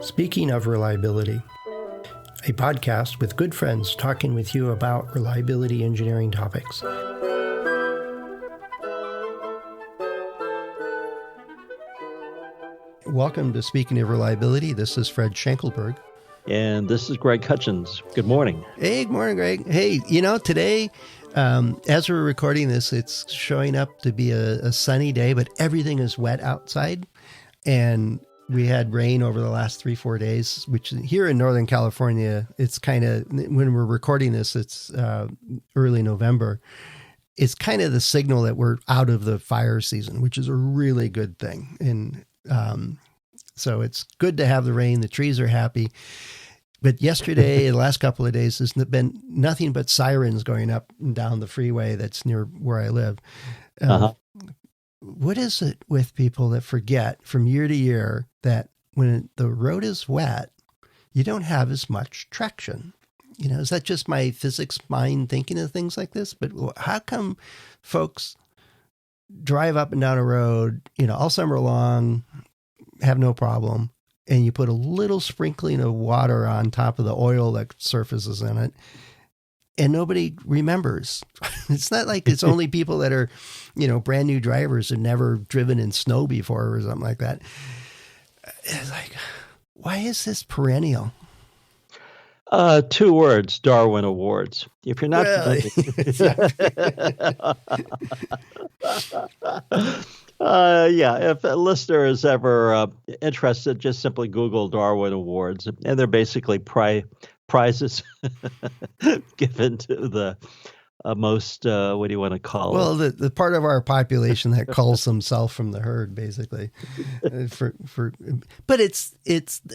Speaking of reliability, a podcast with good friends talking with you about reliability engineering topics. Welcome to Speaking of Reliability. This is Fred Schenkelberg. And this is Greg Hutchins. Good morning. Hey, good morning, Greg. Hey, today, as we're recording this, it's showing up to be a sunny day, but everything is wet outside. And we had rain over the last 3-4 days, which here in Northern California, it's kind of, when we're recording this, it's early November. It's kind of the signal that we're out of the fire season, which is a really good thing. And so it's good to have the rain. The trees are happy. But yesterday, the last couple of days, there's been nothing but sirens going up and down the freeway that's near where I live. What is it with people that forget from year to year that when the road is wet, you don't have as much traction? Is that just my physics mind thinking of things like this? But how come folks drive up and down a road, all summer long, have no problem, and you put a little sprinkling of water on top of the oil that surfaces in it, and nobody remembers? It's not like it's only people that are, brand new drivers who've never driven in snow before or something like that. It's like, why is this perennial? 2 words, Darwin Awards. If you're not familiar, if a listener is ever interested, just simply Google Darwin Awards, and they're basically prizes given to the most, what do you want to call it? Well, the part of our population that calls themselves from the herd, basically. But it's.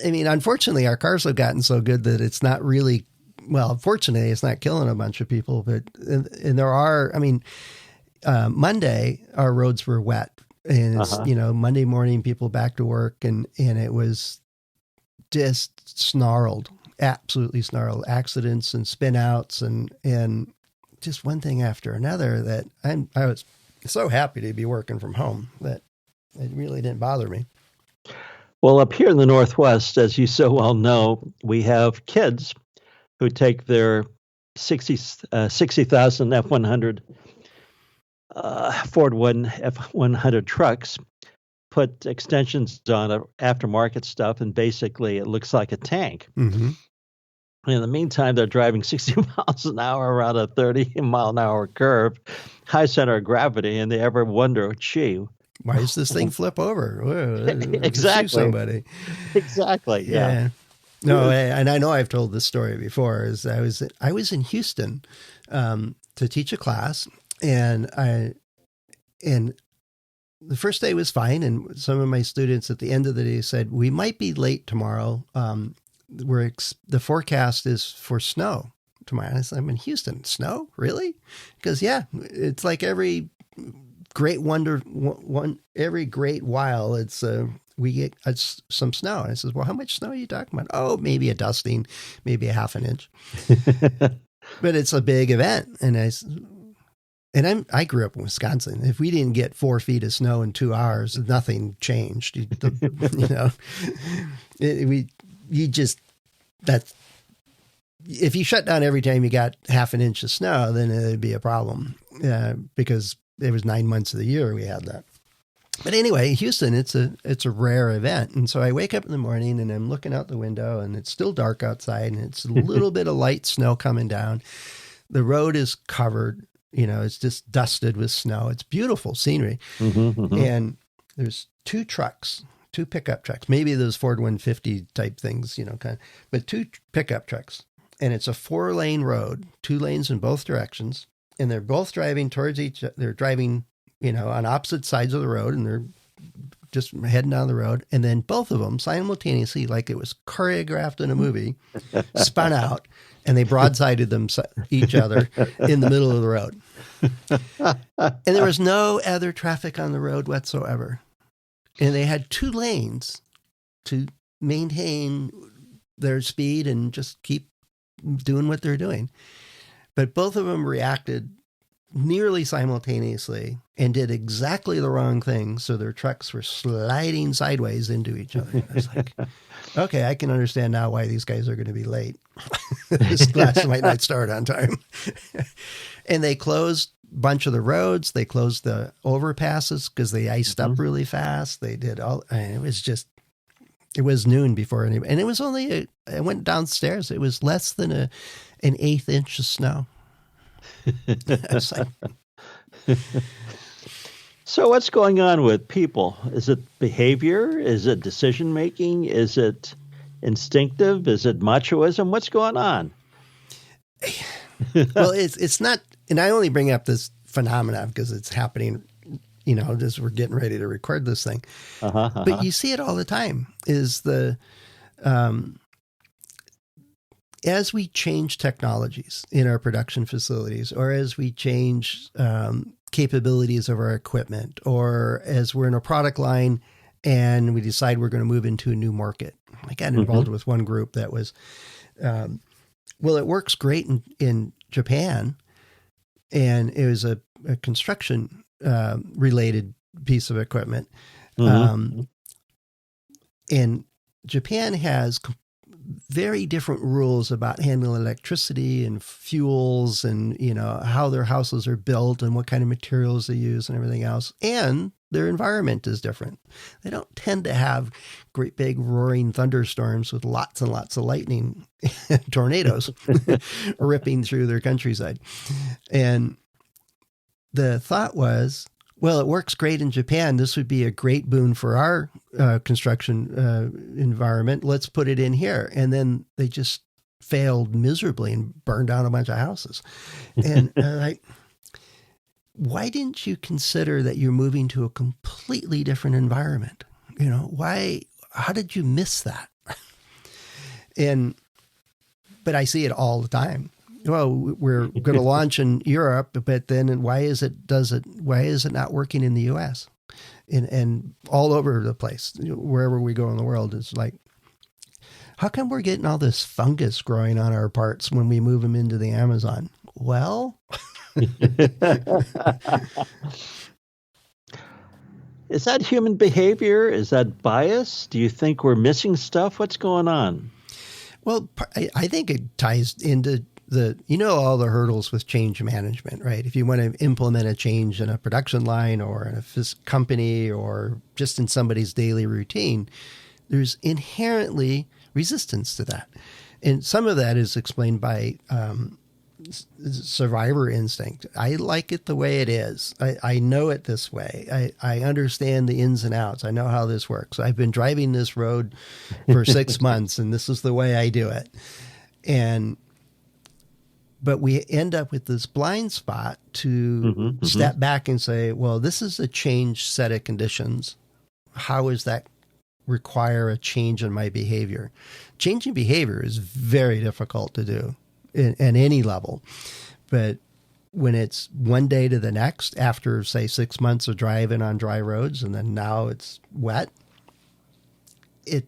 I mean, unfortunately, our cars have gotten so good that it's not really. Well, fortunately, it's not killing a bunch of people. But and there are. I mean, Monday our roads were wet, and it's, Monday morning people back to work, and it was just snarled, absolutely snarled, accidents and spin outs and just one thing after another that I was so happy to be working from home that it really didn't bother me. Well, up here in the Northwest, as you so well know, we have kids who take their 60,000 F100 Ford F100 trucks, put extensions on it, aftermarket stuff, and basically it looks like a tank. Mm-hmm. In the meantime, they're driving 60 miles an hour around a 30-mile-an-hour curve, high center of gravity, and they ever wonder, gee, why does this thing flip over? Exactly. Somebody. Exactly. Yeah. No, and I know I've told this story before. Is I was in Houston to teach a class, and the first day was fine, and some of my students at the end of the day said, "We might be late tomorrow. The forecast is for snow tomorrow." I said, "I'm in Houston. Snow? Really?" Because it's like every great every great while it's we get some snow. And I says, "Well, how much snow are you talking about?" "Oh, maybe a dusting, maybe a half an inch." But it's a big event, and I grew up in Wisconsin. If we didn't get 4 feet of snow in 2 hours, nothing changed. If you shut down every time you got half an inch of snow, then it'd be a problem because it was 9 months of the year we had that. But anyway, Houston, it's a rare event. And so I wake up in the morning and I'm looking out the window and it's still dark outside and it's a little bit of light snow coming down. The road is covered, it's just dusted with snow. It's beautiful scenery. Mm-hmm, mm-hmm. And there's 2 pickup trucks, maybe those Ford 150 type things, but 2 pickup trucks. And it's a 4-lane road, 2 lanes in both directions. And they're both driving towards each other. They're driving, on opposite sides of the road, and they're just heading down the road. And then both of them simultaneously, like it was choreographed in a movie, spun out, and they broadsided each other in the middle of the road. And there was no other traffic on the road whatsoever. And they had 2 lanes to maintain their speed and just keep doing what they're doing. But both of them reacted nearly simultaneously and did exactly the wrong thing. So their trucks were sliding sideways into each other. I was like, okay, I can understand now why these guys are going to be late. This class might not start on time. And they closed a bunch of the roads. They closed the overpasses because they iced up really fast. They did all, and it was noon before anybody, and it was only, I went downstairs. It was less than an eighth inch of snow. I was like, So what's going on with people? Is it behavior? Is it decision making? Is it instinctive? Is it machoism? What's going on? well, it's not, and I only bring up this phenomena because it's happening, as we're getting ready to record this thing. But you see it all the time. Is as we change technologies in our production facilities, or as we change capabilities of our equipment, or as we're in a product line and we decide we're going to move into a new market. I got involved with one group that was, it works great in Japan, and it was a construction related piece of equipment. And Japan has very different rules about handling electricity and fuels and, how their houses are built and what kind of materials they use and everything else. And their environment is different. They don't tend to have great big roaring thunderstorms with lots and lots of lightning tornadoes ripping through their countryside. And the thought was, well, it works great in Japan. This would be a great boon for our construction environment. Let's put it in here. And then they just failed miserably and burned down a bunch of houses. And why didn't you consider that you're moving to a completely different environment? How did you miss that? But I see it all the time. Well, we're going to launch in Europe, but then why is it not working in the U.S. and all over the place, wherever we go in the world? It's like, how come we're getting all this fungus growing on our parts when we move them into the Amazon? Well, is that human behavior? Is that bias? Do you think we're missing stuff? What's going on? Well, I think it ties into all the hurdles with change management, right? If you want to implement a change in a production line or in a company or just in somebody's daily routine, there's inherently resistance to that. And some of that is explained by survivor instinct. I like it the way it is. I know it this way. I understand the ins and outs. I know how this works. I've been driving this road for 6 months, and this is the way I do it. But we end up with this blind spot to step back and say, well, this is a changed set of conditions. How does that require a change in my behavior? Changing behavior is very difficult to do at any level. But when it's one day to the next, after, say, 6 months of driving on dry roads, and then now it's wet, I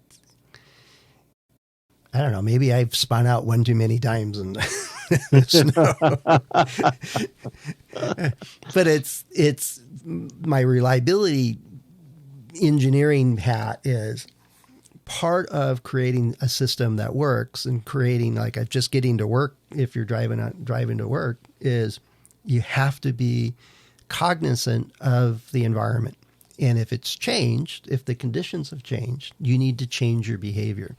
don't know, maybe I've spun out one too many times and snow. But it's my reliability engineering hat is part of creating a system that works, and creating like a just getting to work. If you're driving to work, is you have to be cognizant of the environment. And if it's changed, if the conditions have changed, you need to change your behavior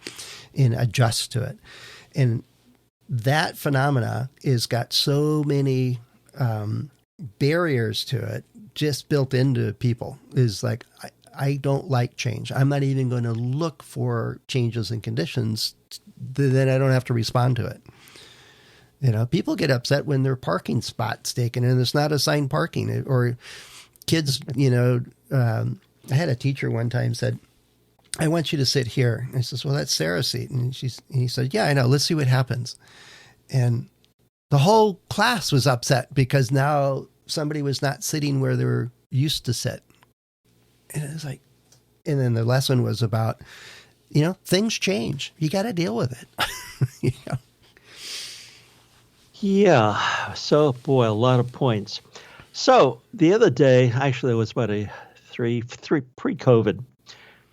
and adjust to it. And that phenomena is got so many barriers to it just built into people. Is like, I don't like change. I'm not even going to look for changes in conditions. Then I don't have to respond to it. People get upset when their parking spot's taken and it's not assigned parking, or kids, I had a teacher one time said, I want you to sit here. And I says, well, that's Sarah's seat. And he said, yeah, I know. Let's see what happens. And the whole class was upset because now somebody was not sitting where they were used to sit. And it was like, and then the lesson was about, things change. You got to deal with it. Yeah. So, boy, a lot of points. So the other day, actually, it was about a three pre-COVID.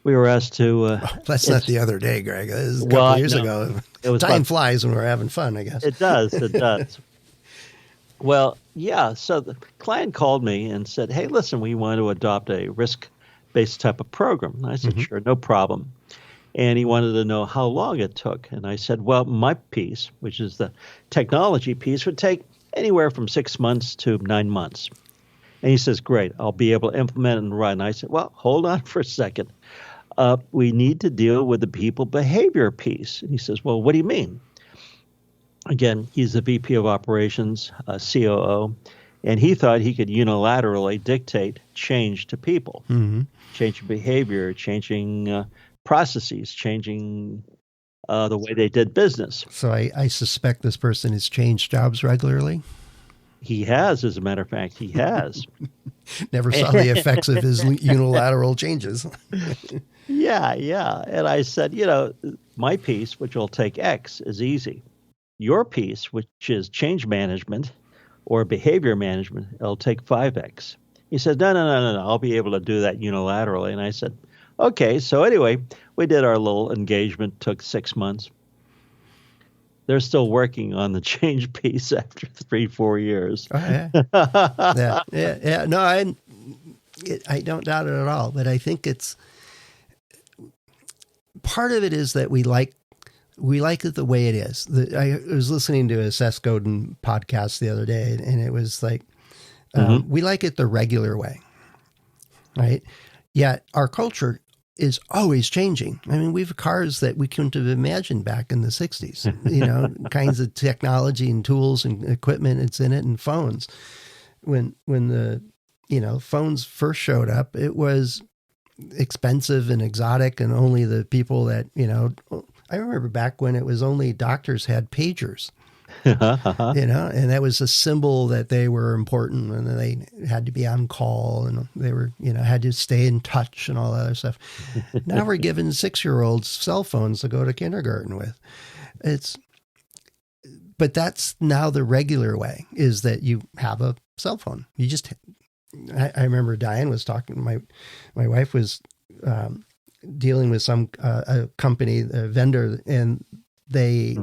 We were asked to. That's not It's the other day, Greg. This is a couple well, of years no, ago. it was Time about. flies when we're having fun, I guess. It does. It does. Well, yeah. So the client called me and said, "Hey, listen, we want to adopt a risk-based type of program." And I said, Hmm. "Sure, no problem." And he wanted to know how long it took. And I said, "Well, my piece, which is the technology piece, would take anywhere from 6 months to 9 months." And he says, "Great, I'll be able to implement and run." I said, "Well, hold on for a second. We need to deal with the people behavior piece." And he says, "Well, what do you mean?" Again, he's the VP of operations, COO, and he thought he could unilaterally dictate change to people, Hmm. changing behavior, changing processes, changing the way they did business. So I suspect this person has changed jobs regularly. He has, as a matter of fact, he has. Never saw the effects of his unilateral changes. Yeah, yeah. And I said, my piece, which will take X, is easy. Your piece, which is change management or behavior management, it'll take 5X. He said, no, no, no, no, no. I'll be able to do that unilaterally. And I said, okay. So anyway, we did our little engagement, took 6 months. They're still working on the change piece after 3, 4 years. Oh, yeah. Yeah, yeah, yeah. No, I don't doubt it at all. But I think it's part of it is that we like it the way it is. I was listening to a Seth Godin podcast the other day, and it was like we like it the regular way, right? Yet our culture is always changing. I mean, we have cars that we couldn't have imagined back in the 60s, kinds of technology and tools and equipment it's in it, and phones. When the, phones first showed up, it was expensive and exotic, and only the people that, I remember back when it was only doctors had pagers. And that was a symbol that they were important, and they had to be on call, and they were, had to stay in touch and all that other stuff. Now we're giving 6-year-olds cell phones to go to kindergarten with. But that's now the regular way, is that you have a cell phone. You just, I remember Diane was talking, my wife was dealing with some a company, a vendor, and they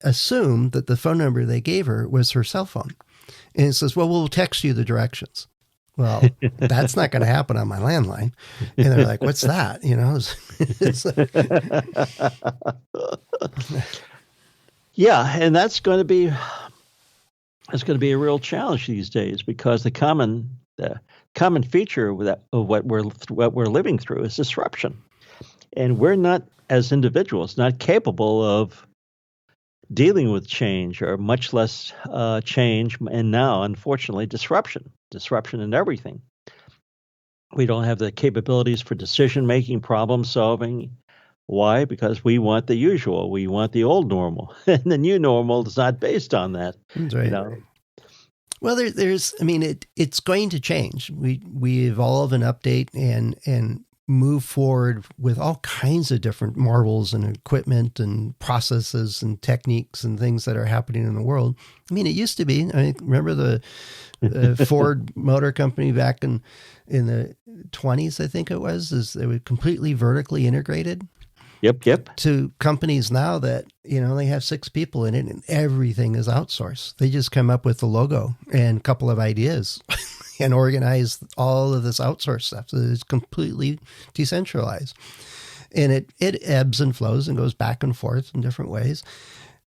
assumed that the phone number they gave her was her cell phone. And it says, well, we'll text you the directions. Well, that's not going to happen on my landline. And they're like, what's that? Yeah, and that's going to be a real challenge these days, because the common feature of what we're living through is disruption, and we're not, as individuals, not capable of dealing with change, or much less change, and now, unfortunately, disruption in everything. We don't have the capabilities for decision making, problem solving. Why? Because we want the usual. We want the old normal, and the new normal is not based on that. That's right. Well, it's going to change. We evolve and update and move forward with all kinds of different marvels and equipment and processes and techniques and things that are happening in the world. I mean, it used to be, remember the Ford Motor Company back in the 20s, I think it was, they were completely vertically integrated. Yep. To companies now that, they have 6 people in it and everything is outsourced. They just come up with the logo and a couple of ideas and organize all of this outsourced stuff. So it's completely decentralized. And it ebbs and flows and goes back and forth in different ways.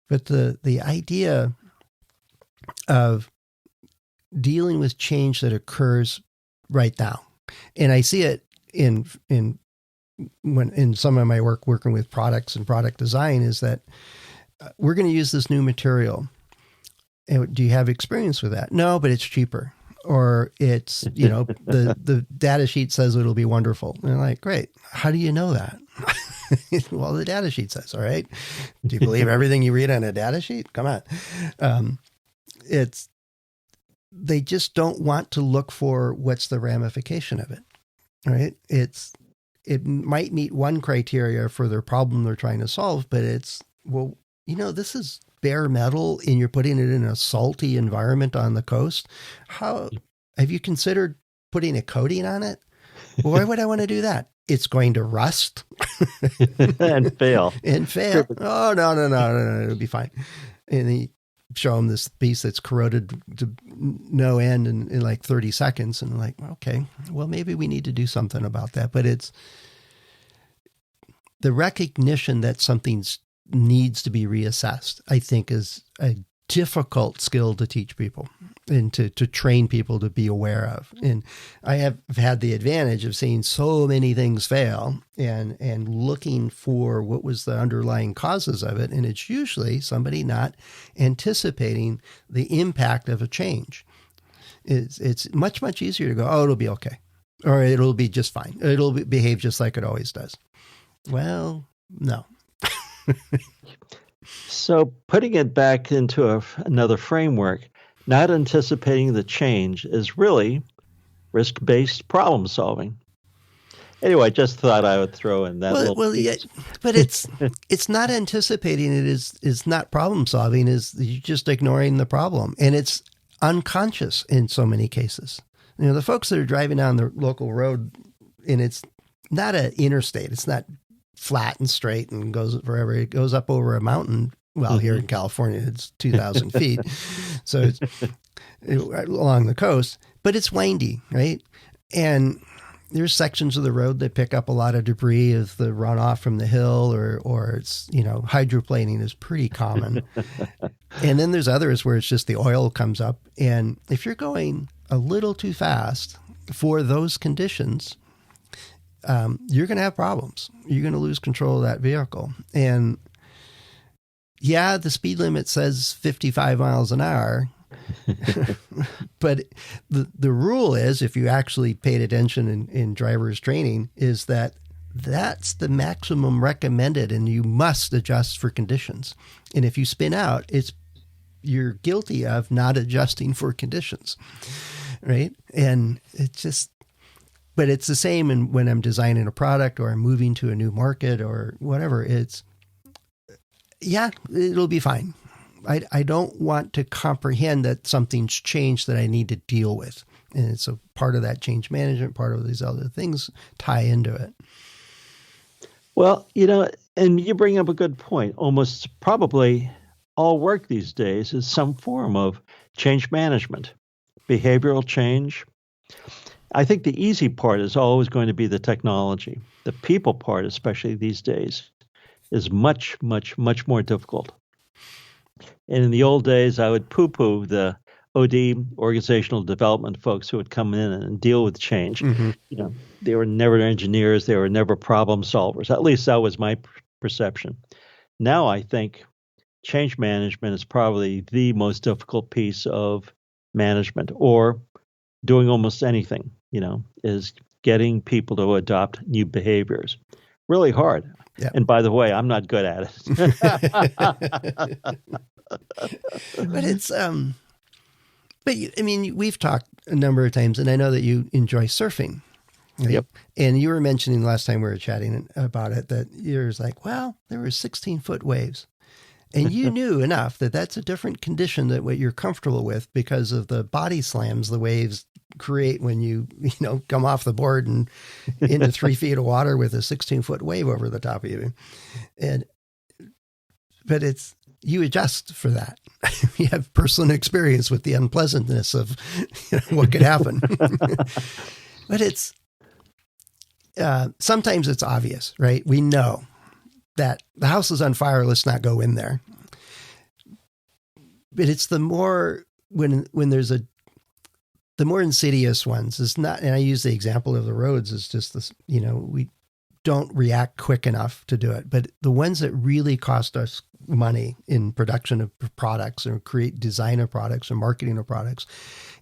But the idea of dealing with change that occurs right now, and I see it in some of my work working with products and product design, is that we're going to use this new material. And do you have experience with that? No, but it's cheaper. Or it's, the data sheet says it'll be wonderful. And they're like, great. How do you know that? Well, the data sheet says, all right. Do you believe everything you read on a data sheet? Come on. They just don't want to look for what's the ramification of it. Right? It might meet one criteria for their problem they're trying to solve, but this is bare metal and you're putting it in a salty environment on the coast. How have you considered putting a coating on it? Well, why would I want to do that? It's going to rust and fail. Oh, no, it'll be fine. And he show them this piece that's corroded to no end in like 30 seconds. And I'm like, okay, well, maybe we need to do something about that. But it's the recognition that something needs to be reassessed, I think, is a difficult skill to teach people and to train people to be aware of. And I have had the advantage of seeing so many things fail and looking for what was the underlying causes of it. And it's usually somebody not anticipating the impact of a change. It's much, much easier to go, oh, it'll be okay. Or it'll be just fine. It'll behave just like it always does. Well, no. So putting it back into another framework, not anticipating the change is really risk-based problem solving. Anyway, I just thought I would throw in that yeah, but it's not anticipating it is not problem solving, is you just ignoring the problem. And it's unconscious in so many cases. You know, the folks that are driving down the local road, and it's not an interstate, it's not flat and straight and goes forever. It goes up over a mountain. Well, here in California, it's 2,000 feet. So it's along the coast, but it's windy, right? And there's sections of the road that pick up a lot of debris of the runoff from the hill, or it's, hydroplaning is pretty common. And then there's others where it's just the oil comes up. And if you're going a little too fast for those conditions, you're going to have problems. You're going to lose control of that vehicle. And yeah, the speed limit says 55 miles an hour, but the rule is, if you actually paid attention in driver's training, is that that's the maximum recommended, and you must adjust for conditions. And if you spin out, you're guilty of not adjusting for conditions, right? And but it's the same when I'm designing a product or I'm moving to a new market or whatever. It'll be fine. I don't want to comprehend that something's changed that I need to deal with. And it's a part of that change management, part of these other things tie into it. Well, and you bring up a good point. Almost probably all work these days is some form of change management, behavioral change. I think the easy part is always going to be the technology. The people part, especially these days, is much, much, much more difficult. And in the old days, I would poo-poo the OD, organizational development folks who would come in and deal with change. Mm-hmm. They were never engineers. They were never problem solvers. At least that was my perception. Now I think change management is probably the most difficult piece of management, or doing almost anything, is getting people to adopt new behaviors. Really hard. Yeah. And by the way, I'm not good at it. But we've talked a number of times, and I know that you enjoy surfing. Right? Yep. And you were mentioning last time we were chatting about it that you're like, well, there were 16-foot waves. And you knew enough that that's a different condition than what you're comfortable with because of the body slams the waves create when you come off the board and into 3 feet of water with a 16-foot wave over the top of you. But you adjust for that. You have personal experience with the unpleasantness of what could happen. But sometimes it's obvious, right? We know that the house is on fire, let's not go in there. But it's the more, when there's the more insidious ones is not, and I use the example of the roads as just this, we don't react quick enough to do it. But the ones that really cost us money in production of products or create design of products or marketing of products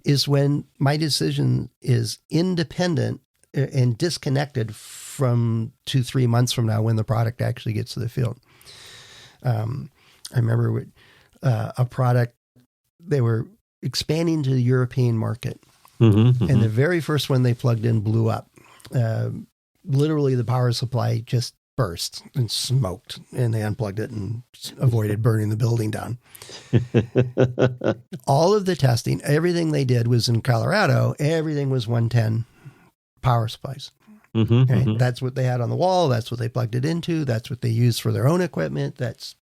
is when my decision is independent and disconnected from 2-3 months from now when the product actually gets to the field. I remember a product, they were expanding to the European market. Mm-hmm. And the very first one they plugged in blew up. Literally the power supply just burst and smoked, and they unplugged it and avoided burning the building down. All of the testing, everything they did was in Colorado. Everything was 110 power supplies. Okay? That's what they had on the wall. That's what they plugged it into. That's what they used for their own equipment. That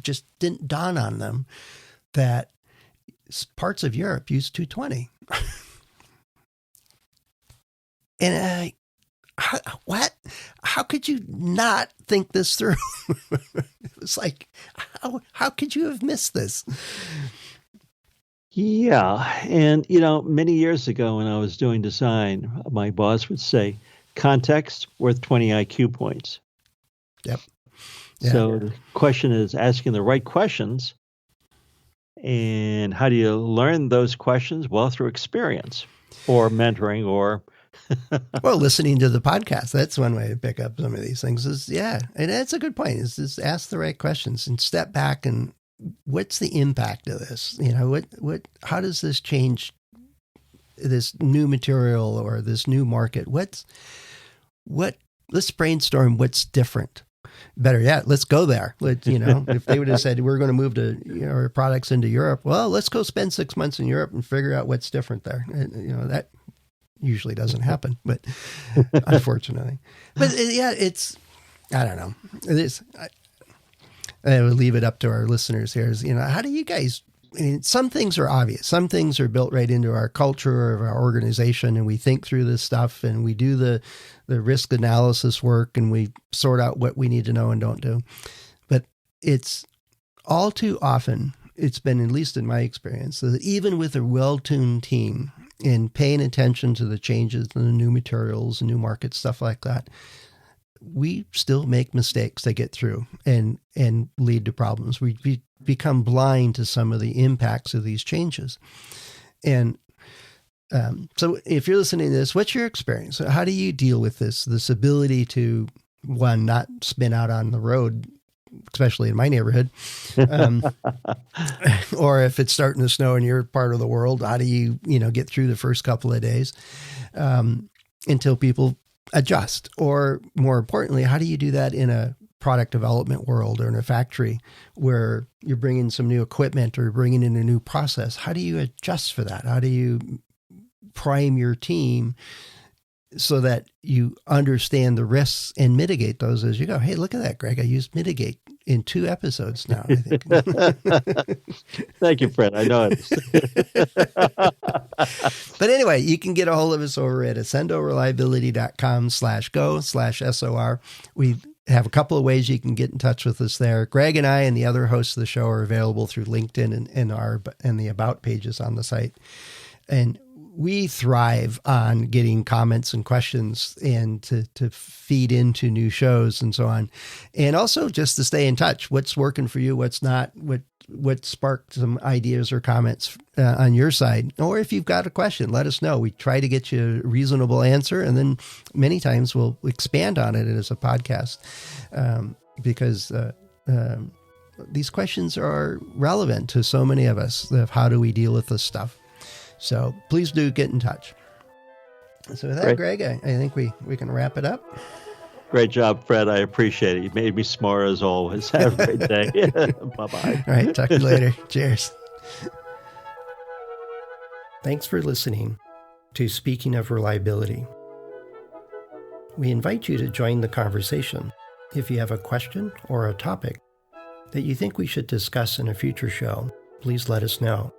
just didn't dawn on them that parts of Europe use 220. And what? How could you not think this through? It was like, how could you have missed this? Yeah. And, many years ago when I was doing design, my boss would say, context worth 20 IQ points. Yep. Yeah. So the question is asking the right questions. And how do you learn those questions? Well, through experience or mentoring or... Well, listening to the podcast, that's one way to pick up some of these things and that's a good point, is just ask the right questions and step back and what's the impact of this? How does this change this new material or this new market? Let's brainstorm what's different. Better yet, let's go there. If they would have said, we're going to move to our products into Europe, well, let's go spend 6 months in Europe and figure out what's different there. That usually doesn't happen, but unfortunately. But I don't know. I would leave it up to our listeners here. How do you guys, some things are obvious. Some things are built right into our culture of our organization, and we think through this stuff and we do the risk analysis work and we sort out what we need to know and don't do. But it's all too often, it's been, at least in my experience, that even with a well-tuned team and paying attention to the changes and the new materials and new markets, stuff like that, we still make mistakes that get through and lead to problems. We become blind to some of the impacts of these changes. And so if you're listening to this, what's your experience? How do you deal with this ability to, one, not spin out on the road, especially in my neighborhood, or if it's starting to snow in your part of the world, how do you get through the first couple of days until people adjust? Or more importantly, how do you do that in a product development world or in a factory where you're bringing some new equipment or bringing in a new process? How do you adjust for that? How do you prime your team so that you understand the risks and mitigate those as you go? Hey, look at that, Greg. I used mitigate in 2 episodes now, I think. Thank you, Fred. I know it. But anyway, you can get a hold of us over at accendoreliability.com/go/SOR. We have a couple of ways you can get in touch with us there. Greg and I and the other hosts of the show are available through LinkedIn and the About pages on the site. And we thrive on getting comments and questions and to feed into new shows and so on. And also just to stay in touch. What's working for you? What's not? What sparked some ideas or comments on your side? Or if you've got a question, let us know. We try to get you a reasonable answer. And then many times we'll expand on it as a podcast because these questions are relevant to so many of us of how do we deal with this stuff. So please do get in touch. So with that, Greg, I think we can wrap it up. Great job, Fred. I appreciate it. You made me smart as always. Have a great day. Bye-bye. All right. Talk to you later. Cheers. Thanks for listening to Speaking of Reliability. We invite you to join the conversation. If you have a question or a topic that you think we should discuss in a future show, please let us know.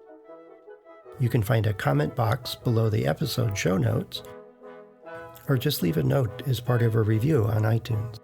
You can find a comment box below the episode show notes, or just leave a note as part of a review on iTunes.